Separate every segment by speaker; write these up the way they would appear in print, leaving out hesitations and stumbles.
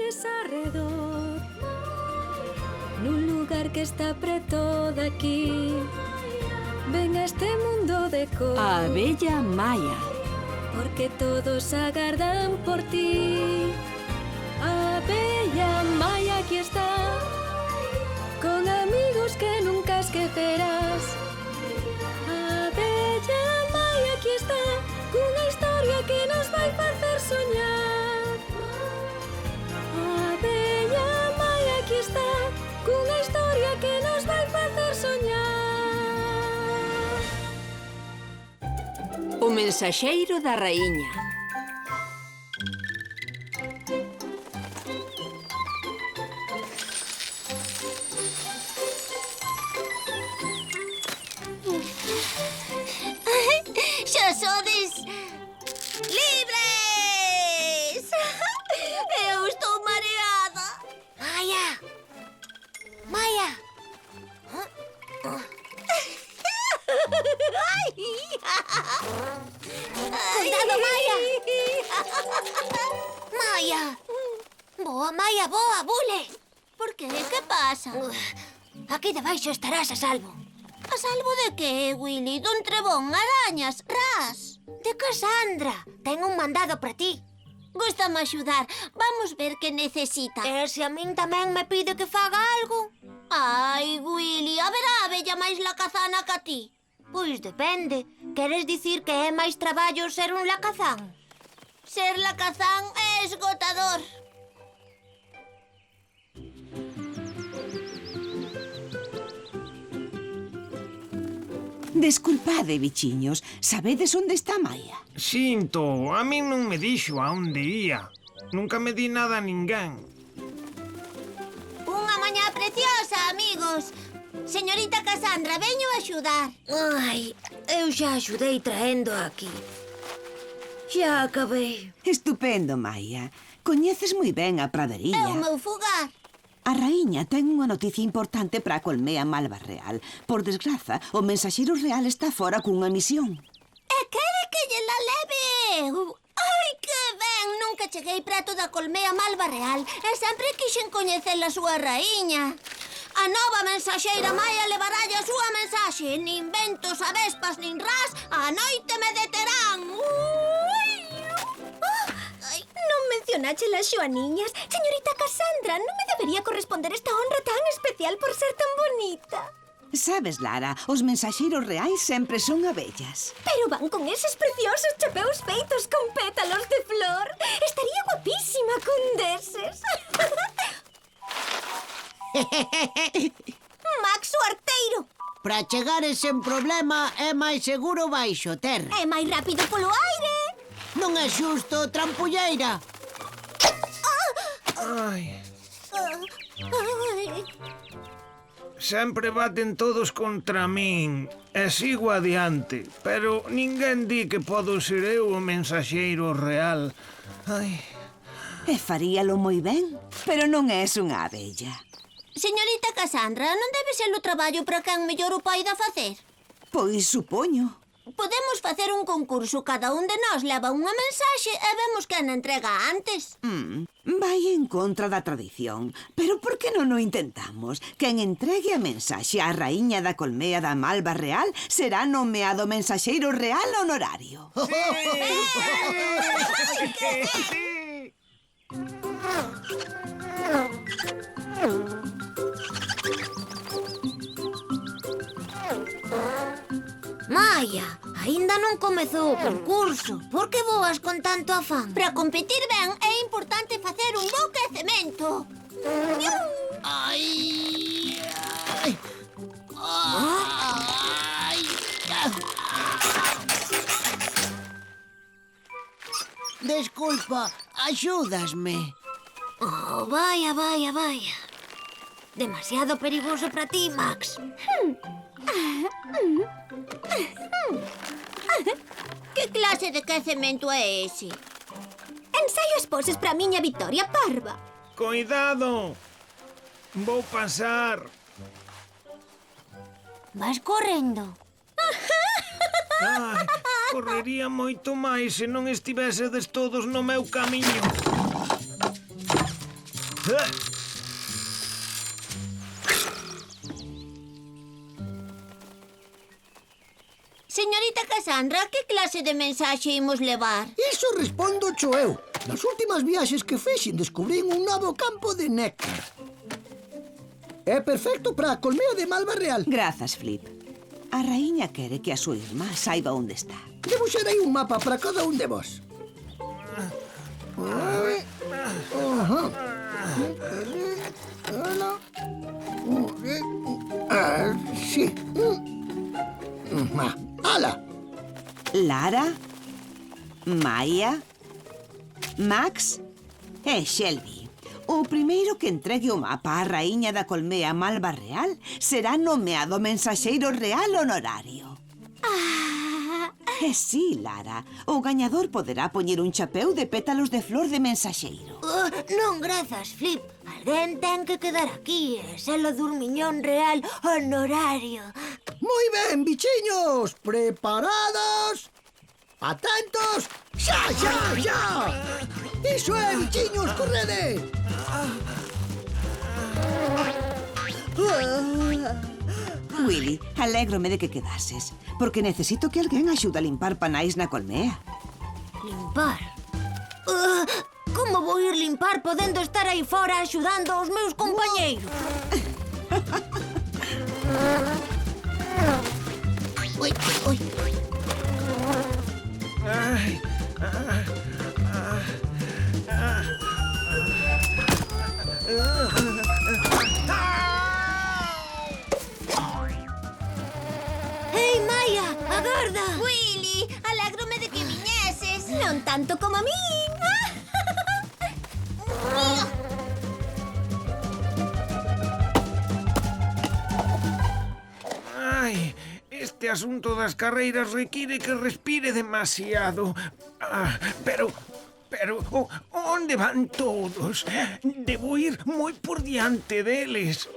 Speaker 1: árboles arredor, nun lugar que está preto daqui. Ven a este mundo de cor,
Speaker 2: A abella Maia.
Speaker 1: porque todos agardan por ti. A abella Maia aquí está, con amigos que nunca esquecerás. A abella Maia aquí está, cunha historia que nos vai facer soñar. A abella Maia aquí está, cunha historia que nos vai facer soñar.
Speaker 2: O mensaxeiro da raíña.
Speaker 3: Xa sodes libres! Eu estou mareada. Maia! Maia! Cuidado, Maia! Maia! Boa, Maia, boa, bule! Por que? Que pasa? Aquí debaixo estarás a salvo. A salvo de que, Willy? Dun trebón, arañas, ras? De Cassandra. Ten un mandado para ti. Gústame axudar. Vamos ver que necesita. E se a min tamén me pide que faga algo? Ai, Willy, haberá abella máis lacazana que a ti? Pois depende. Queres dicir que é máis traballo ser un lacazán? Ser lacazán é esgotador.
Speaker 4: Desculpade, bichiños. Sabedes onde está Maia?
Speaker 5: Sinto, a min non me dixo a onde ía. Nunca me di nada a ninguén.
Speaker 3: Unha mañá preciosa, amigos. Señorita Cassandra, veño axudar. Ai, eu xa axudei traendo aquí. Xa acabei.
Speaker 4: Estupendo, Maia. Coñeces moi ben a
Speaker 3: É
Speaker 4: pradería.
Speaker 3: o meu fogar.
Speaker 4: A raíña ten unha noticia importante para a colmea Malva Real. Por desgraza, o mensaxeiro real está fora cunha misión.
Speaker 3: E quere que lle la leve eu. Ai, que ben! Nunca cheguei preto da colmea Malva Real e sempre quixen coñecer a súa raíña. A nova mensaxeira Maia levaralle a súa mensaxe. Nin ventos, avespas, nin ras, a noite me deterán. Ai,
Speaker 1: Non mencionache las xoaniñas. Señorita Cassandra, non me debería corresponder esta honra tan especial por ser tan bonita.
Speaker 4: Sabes, Lara, os mensaxeiros reais sempre son abellas.
Speaker 1: Pero van con eses preciosos chapeus feitos con pétalos de flor. Estaría guapísima cun deses.
Speaker 3: Max o arteiro.
Speaker 6: Para chegares sen problema é máis seguro baixo terra.
Speaker 3: É máis rápido polo aire.
Speaker 6: Non é xusto, trampulleira.
Speaker 5: Ai,
Speaker 3: Ai.
Speaker 5: sempre baten todos contra min e sigo adiante, pero ninguén di que podo ser eu o mensaxeiro real. Ai,
Speaker 4: E faríalo moi ben, pero non és unha abella.
Speaker 3: Señorita Cassandra, non debe ser o traballo para quen mellor o poida facer?
Speaker 4: Pois supoño.
Speaker 3: Podemos facer un concurso, cada un de nós leva unha mensaxe e vemos quen a entrega antes.
Speaker 4: Vai en contra da tradición. Pero por que non o intentamos? Quen entregue a mensaxe á raíña da colmea da Malva Real será nomeado mensaxeiro real honorario.
Speaker 5: sí.
Speaker 3: Maia, aínda non comezou o concurso. Por que voas con tanto afán? Para competir ben é importante facer un bo quecemento.
Speaker 6: Ai, ai, ai. Desculpa, axúdasme.
Speaker 3: Oh, vaya, vaya, vaya. Demasiado perigoso para ti, Max. Que clase de quecemento é ese?
Speaker 1: Ensaio as poses para a miña Victoria Parva.
Speaker 5: Cuidado! Vou pasar.
Speaker 3: Vas correndo.
Speaker 5: Ai, correría moito máis se non estivesedes todos no meu camiño.
Speaker 3: Señorita Cassandra, que clase de mensaxe imos levar?
Speaker 6: Iso respondo cho eu. Nas últimas viaxes que fexen descubrín un novo campo de néctar. É perfecto para a colmea de malva real.
Speaker 4: Grazas, Flip. A raíña quere que a súa irmá saiba onde está.
Speaker 6: Debuxarei un mapa para cada un de vos. Sí. Ala.
Speaker 4: Lara, Maia, Max e Shelby. O primeiro que entregue o mapa á raíña da colmea malva real será nomeado mensaxeiro real honorario. E sí, Lara, o gañador poderá poñer un chapeu de pétalos de flor de mensaxeiro.
Speaker 3: Non, grazas, Flip. Alguén ten que quedar aquí e ser o durmiñón real honorario.
Speaker 6: Moi ben, bichiños. Preparados? Atentos. Xa, xa, xa. Iso é, bichiños, correde.
Speaker 4: Willy, alégrome de que quedases, porque necesito que alguén axude a limpar panais na colmea.
Speaker 3: Limpar? Como vou ir limpar podendo estar aí fora axudando aos meus compañeiros? Ui, ui. Hey, Maia, agarda! Willy, alégrome de que viñeses. Non tanto como a min.
Speaker 5: Ai, este asunto das carreiras require que respire demasiado. Pero, onde van todos? Debo ir moi por diante deles.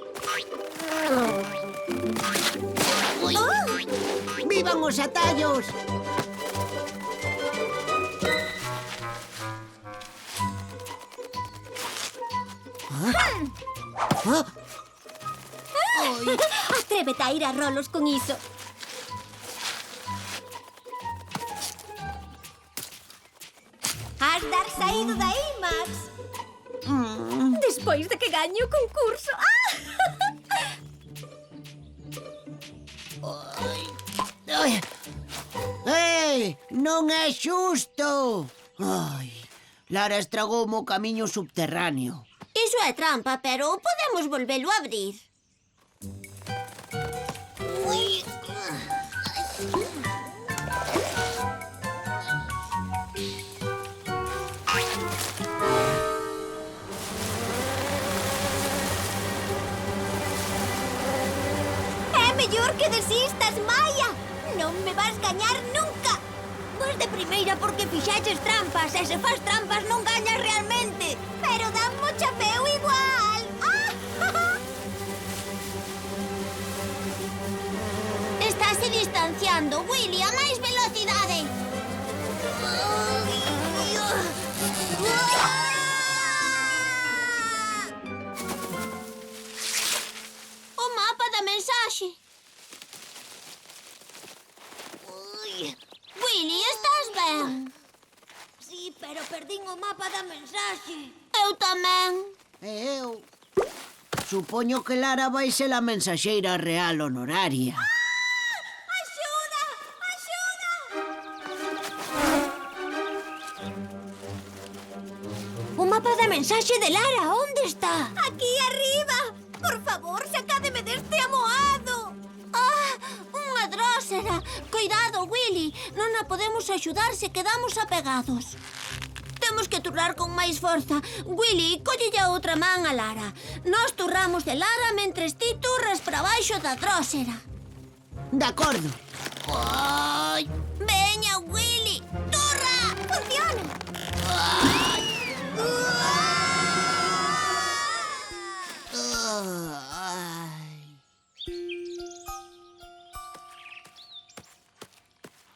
Speaker 6: Vivan os atallos.
Speaker 3: Atrévete a ir a rolos con iso. Has dar saído dai, Max. Despois de que gañe o concurso.
Speaker 6: Ei, non é xusto. Ai, Lara estragoume o camiño subterráneo.
Speaker 3: Iso é trampa, pero podemos volvelo a abrir. É mellor que desistas, Maia. Non me vas gañar nunca. Vas de primeira porque fixaches trampas e se faz trampas non gañas realmente. Pero dan mo chapeu igual. Estáse distanciando, Willy, a máis velocidade. O mapa da mensaxe. Willy, estás ben? Sí, pero perdín o mapa da mensaxe. Eu tamén.
Speaker 6: E eu supoño que Lara vai ser a mensaxeira real honoraria.
Speaker 3: Axuda! Axuda! O mapa da mensaxe de Lara, onde está? Aquí arriba. Por favor, sacádeme deste amoado. Unha drósera. Cuidado, Willy. Non a podemos axudar se quedamos apegados. Temos que turrar con máis forza. Willy, collelle a outra man a Lara. Nós turramos de Lara mentres ti turras para baixo da drósera.
Speaker 6: De acordo.
Speaker 3: Ai. Veña, Willy. Turra! Funciona.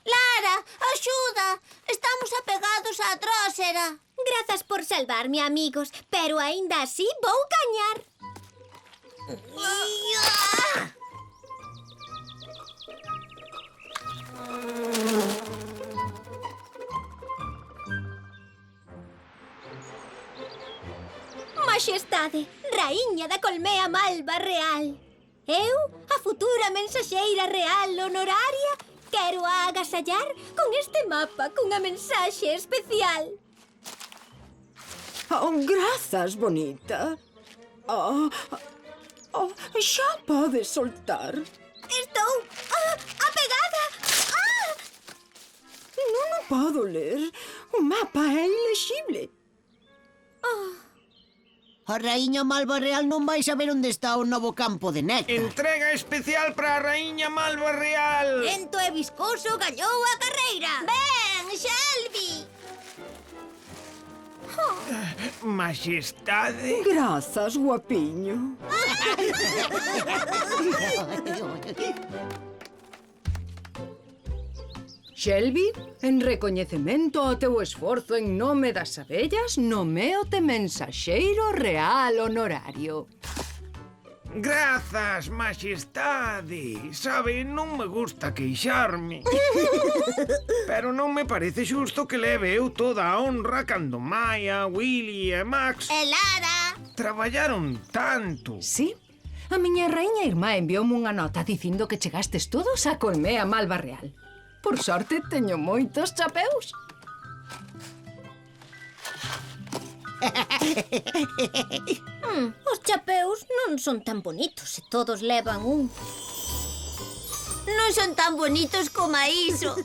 Speaker 3: Lara, axuda. Estamos apegados á drósera. Grazas por salvarme, amigos, pero aínda así vou gañar. Maxestade, raíña da colmea malva real. Eu, a futura mensaxeira real honoraria, quero agasallar con este mapa cunha mensaxe especial.
Speaker 7: Oh, grazas, bonita. Xa podes soltar.
Speaker 3: Estou apegada.
Speaker 7: Non o podo ler. O mapa é ilexible.
Speaker 6: A raíña Malva Real non vai saber onde está o novo campo de néctar.
Speaker 5: Entrega especial para a Raíña Malva Real.
Speaker 3: Lento e viscoso gallou a carreira. Ben, Shelby.
Speaker 5: Majestade.
Speaker 7: Grazas, guapiño. Shelby, en recoñecemento ao teu esforzo en nome das abellas, noméote mensaxeiro real honorario.
Speaker 5: Grazas, majestade. Sabe, non me gusta queixarme. Pero non me parece xusto que leve eu toda a honra cando Maya, Willy e Max
Speaker 3: E Lara.
Speaker 5: traballaron tanto.
Speaker 7: Sí, a miña raíña irmá envioume unha nota dicindo que chegastes todos á colmea Malva Real. Por sorte, teño moitos chapeus.
Speaker 3: Os chapeus non son tan bonitos se todos levan un. Non son tan bonitos como iso.